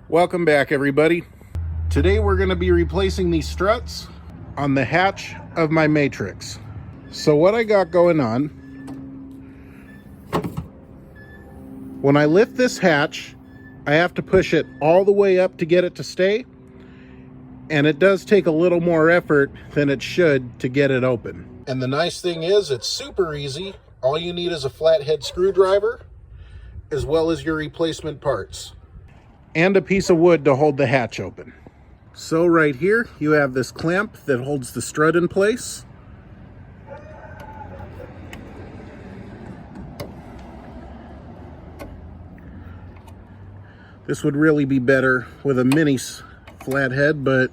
Welcome back, everybody. Today we're going to be replacing these struts on the hatch of my Matrix. So what I got going on, when I lift this hatch, I have to push it all the way up to get it to stay, and it does take a little more effort than it should to get it open. And the nice thing is, it's super easy. All you need is a flathead screwdriver, as well as your replacement parts, and a piece of wood to hold the hatch open. So right here, you have this clamp that holds the strut in place. This would really be better with a mini flathead, but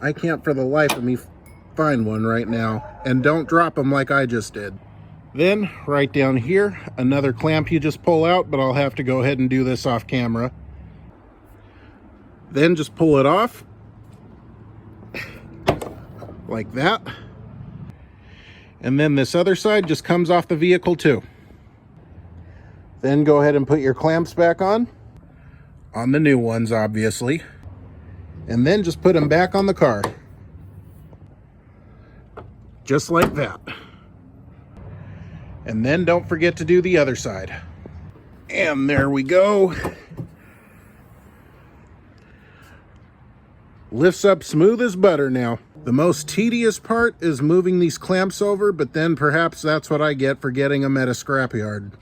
I can't for the life of me find one right now. And don't drop them like I just did. Then, right down here, another clamp you just pull out, but I'll have to go ahead and do this off camera. Then just pull it off, like that. And then this other side just comes off the vehicle too. Then go ahead and put your clamps back on the new ones, obviously. And then just put them back on the car. Just like that. And then don't forget to do the other side. And there we go. Lifts up smooth as butter now. The most tedious part is moving these clamps over, but then perhaps that's what I get for getting them at a scrapyard.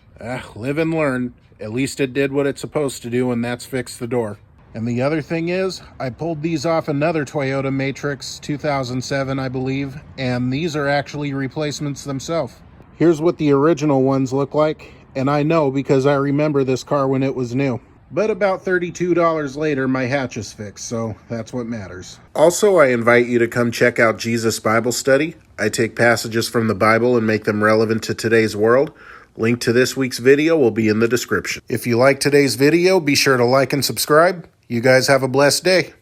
Live and learn. At least it did what it's supposed to do, and that's fix the door. And the other thing is, I pulled these off another Toyota Matrix 2007, I believe, and these are actually replacements themselves. Here's what the original ones look like, and I know because I remember this car when it was new. But about $32 later, my hatch is fixed, so that's what matters. Also, I invite you to come check out Jesus Bible Study. I take passages from the Bible and make them relevant to today's world. Link to this week's video will be in the description. If you like today's video, be sure to like and subscribe. You guys have a blessed day.